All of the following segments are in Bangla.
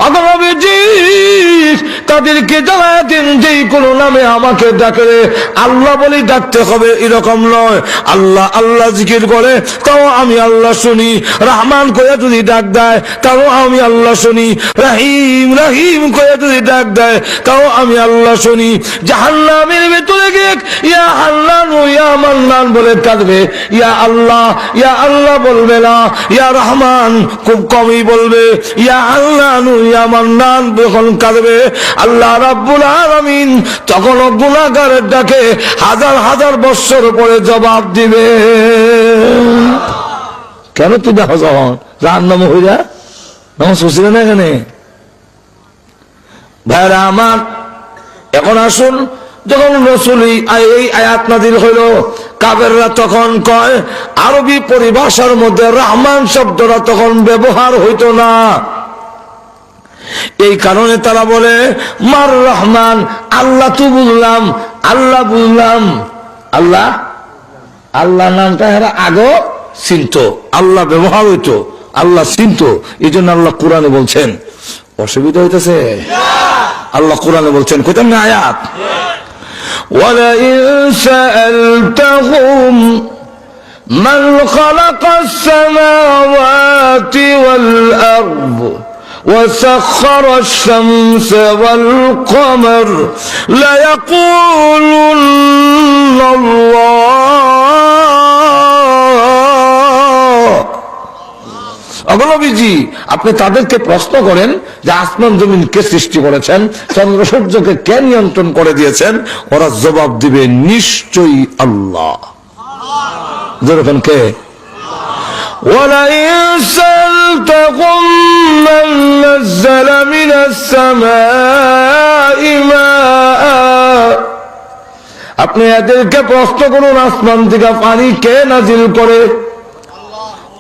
অগণবিজি তাদেরকে জানায় দিন যেই কোনো নামে আমাকে ডাকে আল্লাহ বলি ডাকতে হবে এরকম নয়। আল্লাহ আল্লাহ জিকির করে তাও আমি আল্লাহ শুনি, রহমান করে যদি ডাক দেয় তাও আমি আল্লাহ শুনি, রহিম রহিম করে যদি ডাক দেয় তাও আমি আল্লাহ শুনি। জাহান্নামের ভেতরে গিয়ে ইয়া হান্নান ইয়া মান্নান বলে ডাকবে, ইয়া আল্লাহ বলবে না, ইয়া রহমান খুব কমই বলবে, ইয়া হান্নান ইয়া মান্নান যখন কাঁদবে আল্লাহ রাব্বুল আলামিন তখন গুনাহগারের ডাকে হাজার হাজার বছর পরে জবাব দিবে। কেন তুই দেখো যখন জাহান্নাম হইয়া নামাজ পড়ছিল না এখানে ভাইরা আমার। এখন আসুন, যখন রাসূল এই আয়াত নাযিল হইল কাফেররা তখন কয় আরবি পরিভাষার মধ্যে রহমান শব্দটা তখন ব্যবহার হইতো না, এই কারণে তারা বলে মার রহমান, আল্লাহ তো বুঝলাম, আল্লাহ বুঝলাম, আল্লাহ আল্লাহ নামটা এরা আগে চিনত, আল্লাহ ব্যবহার হইতো, আল্লাহ চিনত, এই জন্য আল্লাহ কোরআনে বলছেন। অসুবিধা হইতেছে? আল্লাহ কোরআনে বলছেন, কোথায় না আয়াত ওয়ালাইন সাআলতাহুম মান খালাকাস সামাওয়াতি ওয়াল আরদ وسخر الشمس والقمر ليقولن الله। অগণবিজি আপনি তাদেরকে প্রশ্ন করেন যে আসমান জমিন কে সৃষ্টি করেছেন, চন্দ্র সূর্যকে কে নিয়ন্ত্রণ করে দিয়েছেন, ওরা জবাব দিবে নিশ্চয়ই আল্লাহ। যেরকম কে وَلَئِن سَأَلْتَهُم مَّن نَّزَّلَ مِنَ السَّمَاءِ مَاءً, আপনি এদেরকে প্রশ্ন করুন আসমান থেকে পানি কে নাজিল করে,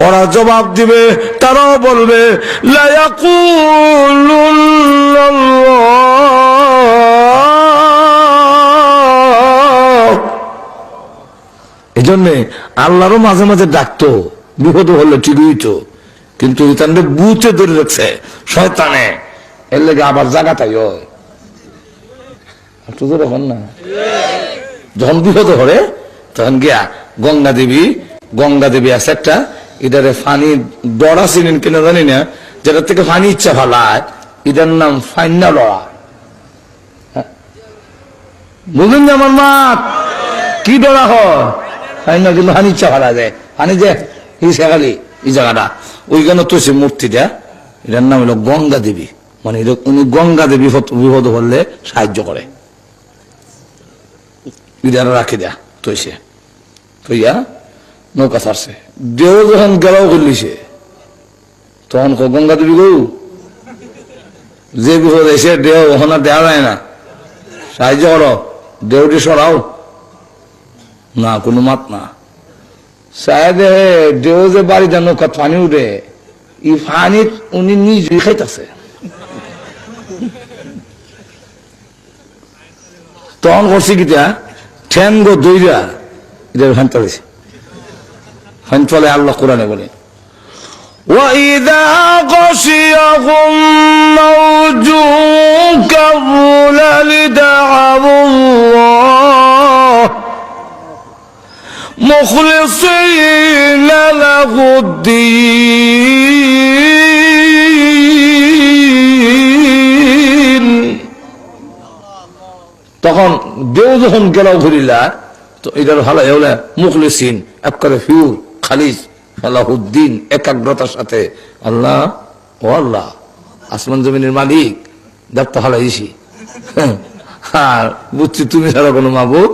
ওরা জবাব দিবে, তারাও বলবে লা ইয়াকুলুন্না আল্লাহ। এজন্য আল্লাহরও মাঝে মাঝে ডাকতো, বিপদ হলে ঠিকই তো, কিন্তু তাদের বুথে ধরে রাখছে শয়তানে, এর লেগে আবার জায়গা তাই হয় না। যখন বিপদ হরে তখন গিয়া গঙ্গা দেবী আছে একটা, এটারে ফানি ডরা চিনেন কিনা জানি না, যেটা থেকে ফানি ইচ্ছা ফালায়, এটার নাম ফাইনা ডরা। বুঝলেন যে আমার মা কি ডরা হয় ফাইনা, কিন্তু ফানি ইচ্ছা ফালা যায়, ফানি যে খালি এই জায়গাটা ওইখানে তো সে মূর্তিটা, এটার নাম হলো গঙ্গা দেবী, মানে উনি গঙ্গা দেবী বিপদ হলে সাহায্য করে, ইদারা রাখি দেয়া তৈছে তৈয়া নৌকা ছাড়ছে, দেহ যখন গেলাও করলিছে তখন গঙ্গা দেবী গৌ যে বিপদ এসে দেহ ওখানে আর দেওয়া যায় না, সাহায্য করো, দেহটি সরাও না, কোনো মাত না। সাহেবে দেহ যে বাড়িতে নৌকা পানি উঠে, এই পানিত উনি নিজেই খাইতেছে, তখন করছি কিটা ঠ্যাং গো দইরা এটা ফানতে দিছে, ফানতে আল্লাহ কোরআনে বলে وَإِذَا غَشِيَهُم مَّوْجٌ كَالظُّلَلِ دَعَوُا اللَّهَ مُخْلِصِينَ لَهُ الدِّينَ। তখন দেও যখন গেলাও ঘুরিলা তো এটার ভালো হলে মুখলিসিন একবারে ফিউ খালিজ আলাহুদ্দিন একাগ্রতার সাথে আল্লাহ ও আল্লাহ আসমান জমিনের মালিক দেখতে হালাইছি, আর বুঝছি তুমি ছাড়া কোনো মাবুদ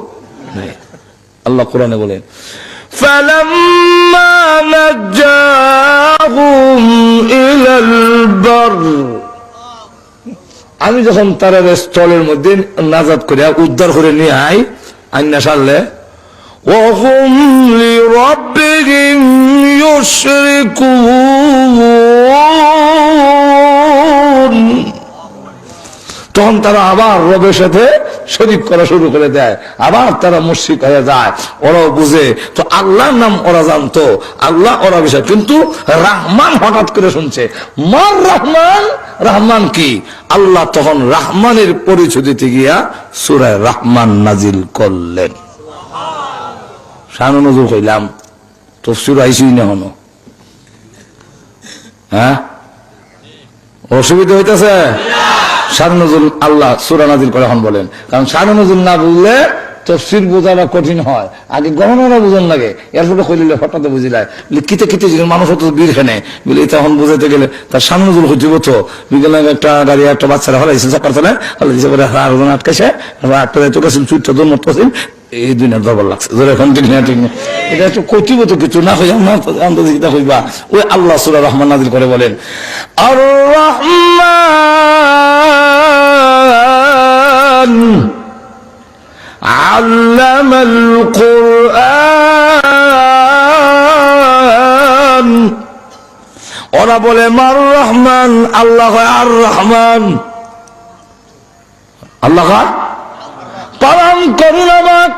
নেই। আল্লাহ কোরআনে বলেন ফালাম্মা নাজ্জাহুম ইলাল বার, আমি যখন তার স্থলের মধ্যে নাজাত করে উদ্ধার করে নিয়ে আই আইনা সারলে ওহুম লিরাব্বিহিম ইউশরিকুন, তখন তারা আবার রবের সাথে শরীক করা শুরু করে দেয়, আবার তারা মুশরিক হয়ে যায়। ওরাও বুঝে তো আল্লাহর নাম ওরা জানতো, আল্লাহ ওরা বিষয়, কিন্তু রহমান হঠাৎ করে শুনছে। মার রহমান, রহমান কি? আল্লাহ তখন রহমানের পরিচয় দিতে গিয়া সূরা রহমান নাজিল করলেন। শানু নজুল কইলাম তফসির আইসিই না হনো, হ্যাঁ অসুবিধা হইতেছে? শানু নজুল আল্লাহ সূরা নাজিল করে এখন বলেন, কারণ শানু নজুল না বুঝলে তফসির বোঝাটা কঠিন হয়, আগে গহনারা বুঝন লাগে, এরপরে কইলে হঠাৎ বুঝিলায় কিতে কিতে মানুষ হতো বীর খানে বলে তখন বুঝাইতে গেলে তার শানু নজুল হইব। তো বিকেলে একটা গাড়ি একটা বাচ্চারা হলাইছে চাকার তলে, হলে দিছে করে আরেকজন আটকাইছে, আটকা যাইতে গেছেন চুইটটা দোর মরতেছেন, এই দুই না দরবার লাগছে ধরে এখন ঠিক না ঠিক না, এটা একটু কইতিব তো কিছু না হইয়া আন্তর্জাতিকতা হইবা। ওই আল্লাহ সূরা রহমান নাজিল করে বলেন আর রহমান আল্লামাল কুরআন। ওরা বলে মার রহমান, আল্লাহ আর রহমান, আল্লাহ পালন করুন আমাক